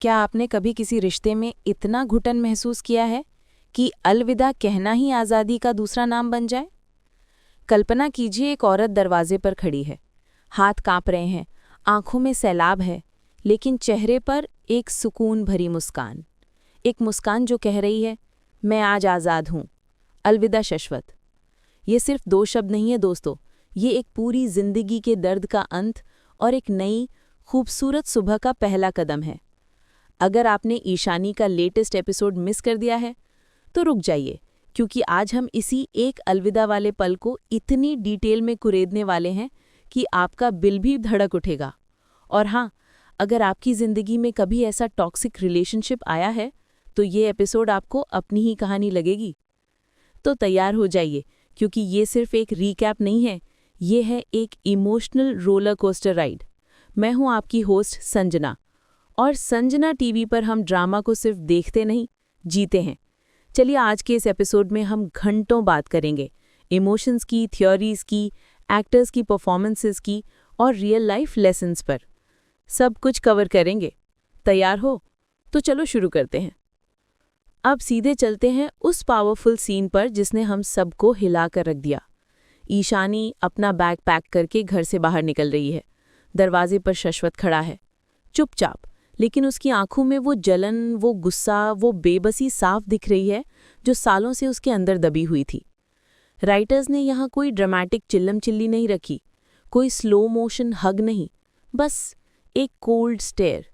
क्या आपने कभी किसी रिश्ते में इतना घुटन महसूस किया है कि अलविदा कहना ही आज़ादी का दूसरा नाम बन जाए? कल्पना कीजिए, एक औरत दरवाजे पर खड़ी है, हाथ कांप रहे हैं, आंखों में सैलाब है, लेकिन चेहरे पर एक सुकून भरी मुस्कान। एक मुस्कान जो कह रही है, मैं आज आज़ाद हूँ, अलविदा शाश्वत। ये सिर्फ दो शब्द नहीं है दोस्तों, ये एक पूरी जिंदगी के दर्द का अंत और एक नई, खूबसूरत सुबह का पहला कदम है। अगर आपने ईशानी का लेटेस्ट एपिसोड मिस कर दिया है, तो रुक जाइए, क्योंकि आज हम इसी एक अलविदा वाले पल को इतनी डिटेल में कुरेदने वाले हैं कि आपका दिल भी धड़क उठेगा। और हाँ, अगर आपकी ज़िंदगी में कभी ऐसा टॉक्सिक रिलेशनशिप आया है, तो ये एपिसोड आपको अपनी ही कहानी लगेगी। तो तैयार हो जाइए, क्योंकि ये सिर्फ एक रीकैप नहीं है, ये है एक इमोशनल रोलर कोस्टर राइड। मैं हूँ आपकी होस्ट संजना, और संजना टीवी पर हम ड्रामा को सिर्फ देखते नहीं, जीते हैं। चलिए, आज के इस एपिसोड में हम घंटों बात करेंगे इमोशंस की, थ्योरीज की, एक्टर्स की परफॉर्मेंसेस की और रियल लाइफ लेसन्स पर। सब कुछ कवर करेंगे। तैयार हो? तो चलो शुरू करते हैं। अब सीधे चलते हैं उस पावरफुल सीन पर जिसने हम सबको हिला कर रख दिया। ईशानी अपना बैग पैक करके घर से बाहर निकल रही है। दरवाजे पर शाश्वत खड़ा है, चुपचाप, लेकिन उसकी आंखों में वो जलन, वो गुस्सा, वो बेबसी साफ दिख रही है जो सालों से उसके अंदर दबी हुई थी। राइटर्स ने यहाँ कोई ड्रामेटिक चिल्लम चिल्ली नहीं रखी, कोई स्लो मोशन हग नहीं, बस एक कोल्ड स्टेयर,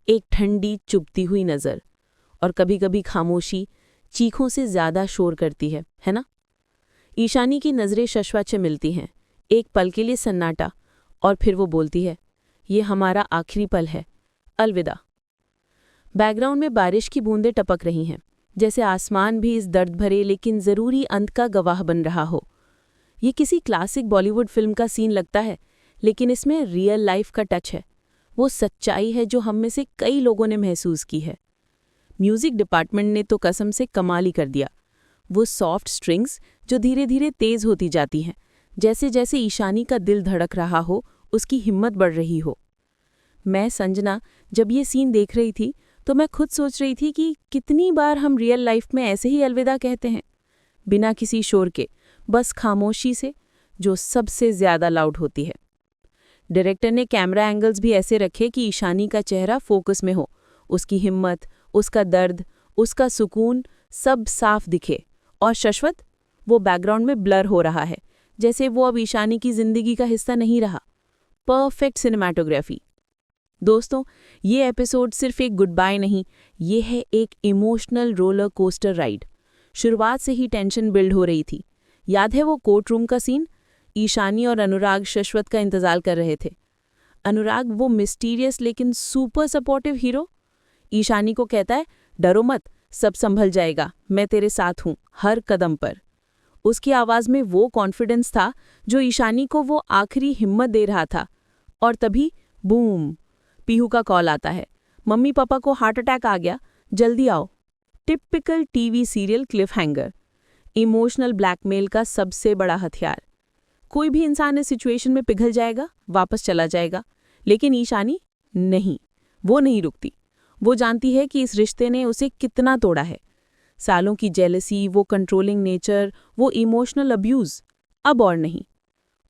एक ठंडी चुभती हुई नज़र। और कभी-कभी खामोशी चीखों से ज़्यादा शोर करती है ना? ईशानी की नज़रें शाश्वत से मिलती हैं, एक पल के लिए सन्नाटा, और फिर वो बोलती है, ये हमारा आखिरी पल है, अलविदा। बैकग्राउंड में बारिश की बूंदें टपक रही हैं, जैसे आसमान भी इस दर्द भरे लेकिन ज़रूरी अंत का गवाह बन रहा हो। ये किसी क्लासिक बॉलीवुड फिल्म का सीन लगता है, लेकिन इसमें रियल लाइफ का टच है। वो सच्चाई है जो हम में से कई लोगों ने महसूस की है। म्यूज़िक डिपार्टमेंट ने तो कसम से कमाल ही कर दिया। वो सॉफ्ट स्ट्रिंग्स जो धीरे धीरे तेज़ होती जाती हैं, जैसे जैसे ईशानी का दिल धड़क रहा हो, उसकी हिम्मत बढ़ रही हो। मैं संजना जब ये सीन देख रही थी तो मैं खुद सोच रही थी कि कितनी बार हम रियल लाइफ में ऐसे ही अलविदा कहते हैं, बिना किसी शोर के, बस खामोशी से, जो सबसे ज़्यादा लाउड होती है। डायरेक्टर ने कैमरा एंगल्स भी ऐसे रखे कि ईशानी का चेहरा फोकस में हो, उसकी हिम्मत, उसका दर्द, उसका सुकून सब साफ दिखे। और शाश्वत, वो बैकग्राउंड में ब्लर हो रहा है, जैसे वो अब ईशानी की जिंदगी का हिस्सा नहीं रहा। Perfect cinematography. दोस्तों, ये एपिसोड सिर्फ एक गुड बाय नहीं, ये है एक इमोशनल रोलर कोस्टर राइड। शुरुआत से ही टेंशन बिल्ड हो रही थी। याद है वो कोर्ट रूम का सीन? ईशानी और अनुराग शाश्वत का इंतजार कर रहे थे। अनुराग, वो मिस्टीरियस लेकिन सुपर सपोर्टिव हीरो, ईशानी को कहता है, डरो मत, सब संभल जाएगा, मैं तेरे साथ हूँ हर कदम पर। उसकी आवाज़ में वो कॉन्फिडेंस था जो ईशानी को वो आखिरी हिम्मत दे रहा था। और तभी बूम, पीहू का कॉल आता है, मम्मी पापा को हार्ट अटैक आ गया, जल्दी आओ। Typical TV serial Cliff hanger. Emotional blackmail का सबसे बड़ा हथियार। कोई भी इंसान इस सिचुएशन में पिघल जाएगा, वापस चला जाएगा, लेकिन ईशानी नहीं, वो नहीं रुकती। वो जानती है कि इस रिश्ते ने उसे कितना तोड़ा है। सालों की जेलसी, वो कंट्रोलिंग नेचर, वो इमोशनल अब्यूज़, अब और नहीं।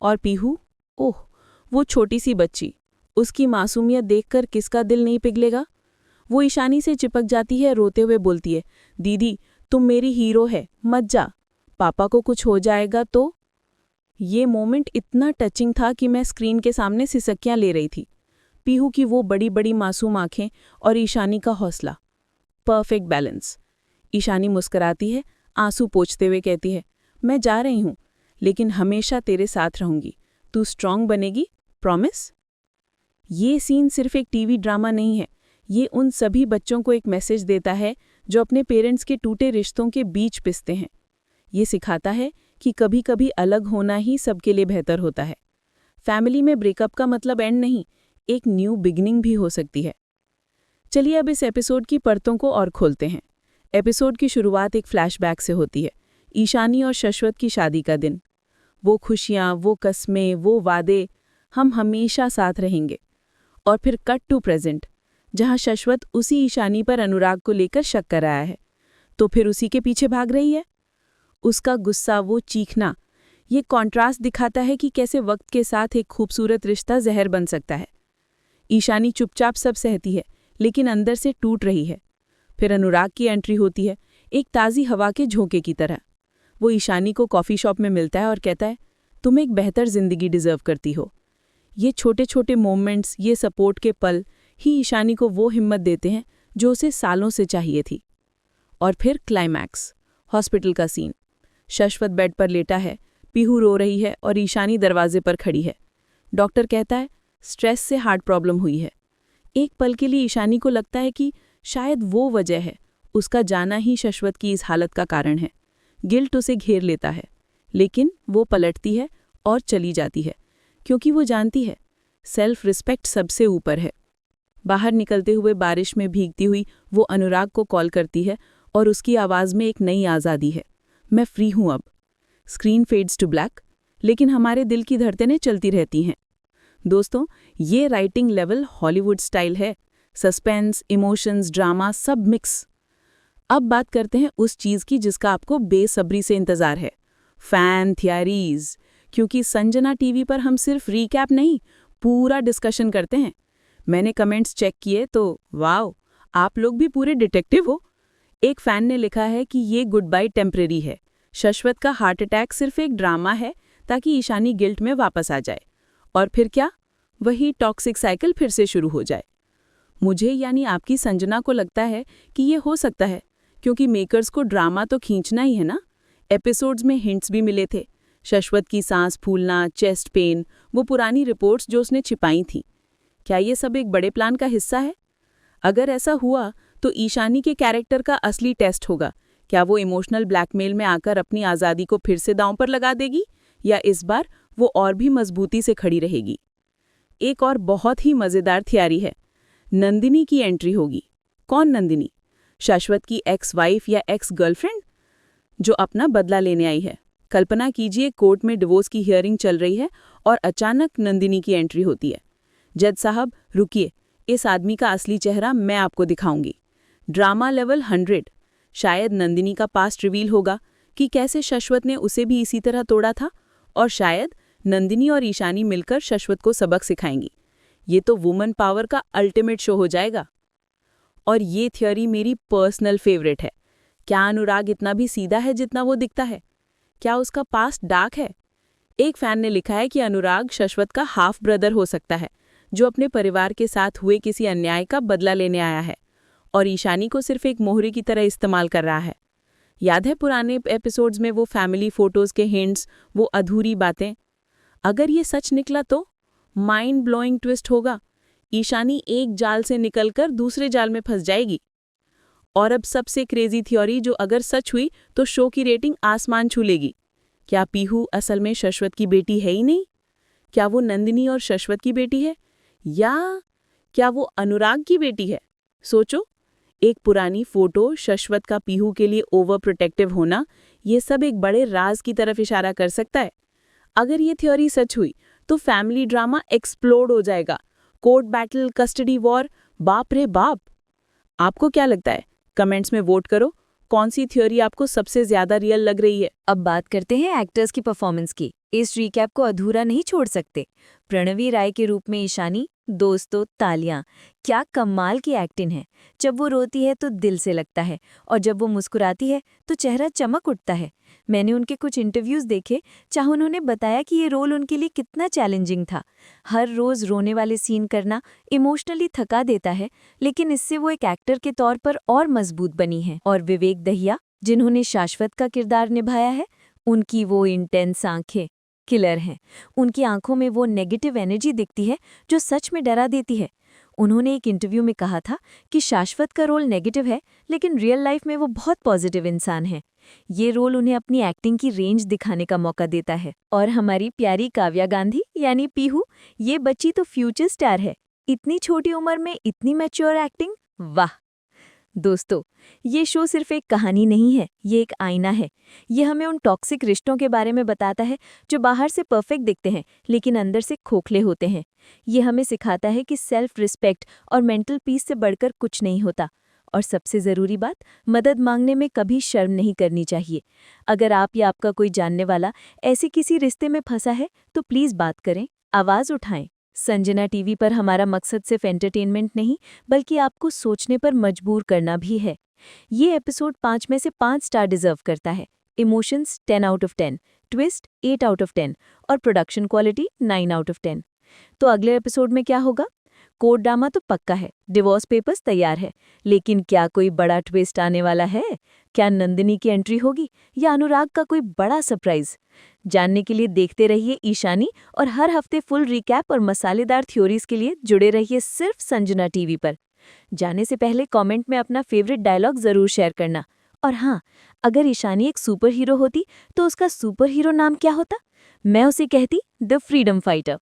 और पीहू, ओह, वो छोटी सी बच्ची, उसकी मासूमियत देखकर किसका दिल नहीं पिघलेगा? वो ईशानी से चिपक जाती है, रोते हुए बोलती है, दीदी तुम मेरी हीरो है, मत जा, पापा को कुछ हो जाएगा तो। ये मोमेंट इतना टचिंग था कि मैं स्क्रीन के सामने सिसकियां ले रही थी। पीहू की वो बड़ी बड़ी मासूम आंखें और ईशानी का हौसला, परफेक्ट बैलेंस। ईशानी मुस्कुराती है, आंसू पोंछते हुए कहती है, मैं जा रही हूँ, लेकिन हमेशा तेरे साथ रहूंगी, तू स्ट्रांग बनेगी, प्रॉमिस। ये सीन सिर्फ एक टीवी ड्रामा नहीं है, ये उन सभी बच्चों को एक मैसेज देता है जो अपने पेरेंट्स के टूटे रिश्तों के बीच पिसते हैं। ये सिखाता है कि कभी कभी अलग होना ही सबके लिए बेहतर होता है। फैमिली में ब्रेकअप का मतलब एंड नहीं, एक न्यू बिगिनिंग भी हो सकती है। चलिए अब इस एपिसोड की परतों को और खोलते हैं। एपिसोड की शुरुआत एक फ्लैशबैक से होती है, ईशानी और शाश्वत की शादी का दिन। वो खुशियाँ, वो कस्में, वो वादे, हम हमेशा साथ रहेंगे। और फिर कट टू प्रेजेंट, जहां शाश्वत उसी ईशानी पर अनुराग को लेकर शक कर रहा है, तो फिर उसी के पीछे भाग रही है। उसका गुस्सा, वो चीखना, ये कॉन्ट्रास्ट दिखाता है कि कैसे वक्त के साथ एक खूबसूरत रिश्ता जहर बन सकता है। ईशानी चुपचाप सब सहती है, लेकिन अंदर से टूट रही है। फिर अनुराग की एंट्री होती है, एक ताज़ी हवा के झोंके की तरह। वो ईशानी को कॉफ़ी शॉप में मिलता है और कहता है, तुम एक बेहतर ज़िंदगी डिज़र्व करती हो। ये छोटे छोटे मोमेंट्स, ये सपोर्ट के पल ही ईशानी को वो हिम्मत देते हैं जो उसे सालों से चाहिए थी। और फिर क्लाइमैक्स, हॉस्पिटल का सीन। शाश्वत बेड पर लेटा है, पीहू रो रही है और ईशानी दरवाजे पर खड़ी है। डॉक्टर कहता है स्ट्रेस से हार्ट प्रॉब्लम हुई है। एक पल के लिए ईशानी को लगता है कि शायद वो वजह है, उसका जाना ही शाश्वत की इस हालत का कारण है। गिल्ट उसे घेर लेता है, लेकिन वो पलटती है और चली जाती है, क्योंकि वो जानती है सेल्फ रिस्पेक्ट सबसे ऊपर है। बाहर निकलते हुए बारिश में भीगती हुई वो अनुराग को कॉल करती है और उसकी आवाज़ में एक नई आज़ादी है, मैं फ्री हूँ अब। स्क्रीन फेड्स टू ब्लैक, लेकिन हमारे दिल की धड़कनें चलती रहती हैं। दोस्तों, ये राइटिंग लेवल हॉलीवुड स्टाइल है। सस्पेंस, इमोशंस, ड्रामा सब मिक्स। अब बात करते हैं उस चीज़ की जिसका आपको बेसब्री से इंतज़ार है, फैन थियरीज। क्योंकि संजना टीवी पर हम सिर्फ रीकैप नहीं, पूरा डिस्कशन करते हैं। मैंने कमेंट्स चेक किए तो वाओ, आप लोग भी पूरे डिटेक्टिव हो। एक फैन ने लिखा है कि ये गुड बाय टेम्परेरी है, शाश्वत का हार्ट अटैक सिर्फ एक ड्रामा है ताकि ईशानी गिल्ट में वापस आ जाए, और फिर क्या, वही टॉक्सिक साइकिल फिर से शुरू हो जाए। मुझे यानी आपकी संजना को लगता है कि ये हो सकता है, क्योंकि मेकर्स को ड्रामा तो खींचना ही है ना। एपिसोड्स में हिंट्स भी मिले थे, शाश्वत की सांस फूलना, चेस्ट पेन, वो पुरानी रिपोर्ट्स जो उसने छिपाई थीं। क्या ये सब एक बड़े प्लान का हिस्सा है? अगर ऐसा हुआ तो ईशानी के कैरेक्टर का असली टेस्ट होगा। क्या वो इमोशनल ब्लैकमेल में आकर अपनी आज़ादी को फिर से दांव पर लगा देगी, या इस बार वो और भी मजबूती से खड़ी रहेगी? एक और बहुत ही मज़ेदार थियरी है, नंदिनी की एंट्री होगी। कौन नंदिनी? शाश्वत की एक्स वाइफ या एक्स गर्लफ्रेंड जो अपना बदला लेने आई है। कल्पना कीजिए, कोर्ट में डिवोर्स की हियरिंग चल रही है और अचानक नंदिनी की एंट्री होती है। जज साहब रुकिए, इस आदमी का असली चेहरा मैं आपको दिखाऊंगी। Drama level 100। शायद नंदिनी का पास्ट रिवील होगा कि कैसे शाश्वत ने उसे भी इसी तरह तोड़ा था, और शायद नंदिनी और ईशानी मिलकर शाश्वत को सबक सिखाएंगी। ये तो वुमन पावर का अल्टीमेट शो हो जाएगा। और ये थियोरी मेरी पर्सनल फेवरेट है। क्या अनुराग इतना भी सीधा है जितना वो दिखता है? क्या उसका पास्ट डार्क है? एक फैन ने लिखा है कि अनुराग शाश्वत का हाफ ब्रदर हो सकता है, जो अपने परिवार के साथ हुए किसी अन्याय का बदला लेने आया है और ईशानी को सिर्फ एक मोहरे की तरह इस्तेमाल कर रहा है। याद है पुराने एपिसोड्स में वो फैमिली फोटोज के हिंट्स, वो अधूरी बातें? अगर ये सच निकला तो माइंड ब्लोइंग ट्विस्ट होगा। ईशानी एक जाल से निकलकर दूसरे जाल में फंस जाएगी। और अब सबसे क्रेजी थ्योरी, जो अगर सच हुई तो शो की रेटिंग आसमान छू लेगी। क्या पीहू असल में शाश्वत की बेटी है ही नहीं? क्या वो नंदिनी और शाश्वत की बेटी है, या क्या वो अनुराग की बेटी है? सोचो, एक पुरानी फोटो, शाश्वत का पीहू के लिए ओवर प्रोटेक्टिव होना, ये सब एक बड़े राज की तरफ इशारा कर सकता है। अगर ये थ्योरी सच हुई तो फैमिली ड्रामा एक्सप्लोड हो जाएगा। कोर्ट बैटल, कस्टडी वॉर, बाप रे बाप। आपको क्या लगता है? कमेंट्स में वोट करो, कौन सी थ्योरी आपको सबसे ज्यादा रियल लग रही है। अब बात करते हैं एक्टर्स की परफॉर्मेंस की। इस रिकैप को अधूरा नहीं छोड़ सकते। प्रणवी राय के रूप में ईशानी, दोस्तों तालियां, क्या कमाल की एक्टिंग है। जब वो रोती है तो दिल से लगता है, और जब वो मुस्कुराती है तो चेहरा चमक उठता है। मैंने उनके कुछ इंटरव्यूज देखे, जहां उन्होंने बताया कि ये रोल उनके लिए कितना चैलेंजिंग था। हर रोज रोने वाले सीन करना इमोशनली थका देता है, लेकिन इससे वो एक एक्टर के तौर पर और मजबूत बनी है। और विवेक दहिया, जिन्होंने शाश्वत का किरदार निभाया है, उनकी वो इंटेंस आंखें किलर हैं। उनकी आंखों में वो नेगेटिव एनर्जी दिखती है जो सच में डरा देती है। उन्होंने एक इंटरव्यू में कहा था कि शाश्वत का रोल नेगेटिव है, लेकिन रियल लाइफ में वो बहुत पॉजिटिव इंसान है। ये रोल उन्हें अपनी एक्टिंग की रेंज दिखाने का मौका देता है। और हमारी प्यारी काव्या गांधी यानी पीहू, ये बच्ची तो फ्यूचर स्टार है। इतनी छोटी उम्र में इतनी मैच्योर एक्टिंग, वाह। दोस्तों, ये शो सिर्फ एक कहानी नहीं है, ये एक आईना है। ये हमें उन टॉक्सिक रिश्तों के बारे में बताता है जो बाहर से परफेक्ट दिखते हैं लेकिन अंदर से खोखले होते हैं। ये हमें सिखाता है कि सेल्फ रिस्पेक्ट और मेंटल पीस से बढ़कर कुछ नहीं होता। और सबसे ज़रूरी बात, मदद मांगने में कभी शर्म नहीं करनी चाहिए। अगर आप या आपका कोई जानने वाला ऐसे किसी रिश्ते में फंसा है तो प्लीज़ बात करें, आवाज़ उठाएं। संजना टीवी पर हमारा मकसद सिर्फ एंटरटेनमेंट नहीं बल्कि आपको सोचने पर मजबूर करना भी है। ये एपिसोड 5 में से 5 स्टार डिजर्व करता है। Emotions 10 out of 10, twist 8 out of 10 और प्रोडक्शन क्वालिटी 9 आउट ऑफ 10। तो अगले एपिसोड में क्या होगा? कोर्ट ड्रामा तो पक्का है, डिवोर्स पेपर्स तैयार है, लेकिन क्या कोई बड़ा ट्विस्ट आने वाला है? क्या नंदिनी की एंट्री होगी या अनुराग का कोई बड़ा सरप्राइज? जानने के लिए देखते रहिए ईशानी और हर हफ्ते फुल रिकैप और मसालेदार थ्योरीज के लिए जुड़े रहिए सिर्फ संजना टीवी पर। जाने से पहले कमेंट में अपना फेवरेट डायलॉग जरूर शेयर करना। और हाँ, अगर ईशानी एक सुपर हीरो होती तो उसका सुपर हीरो नाम क्या होता? मैं उसे कहती द फ्रीडम फाइटर।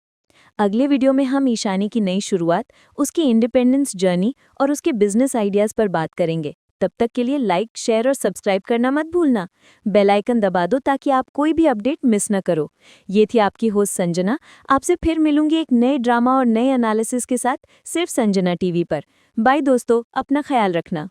अगले वीडियो में हम ईशानी की नई शुरुआत, उसकी इंडिपेंडेंस जर्नी और उसके बिजनेस आइडियाज पर बात करेंगे। तब तक के लिए लाइक, शेयर और सब्सक्राइब करना मत भूलना। बेल आइकन दबा दो ताकि आप कोई भी अपडेट मिस न करो। ये थी आपकी होस्ट संजना। आपसे फिर मिलूंगी एक नए ड्रामा और नए एनालिसिस के साथ सिर्फ संजना टीवी पर। बाय दोस्तों, अपना ख्याल रखना।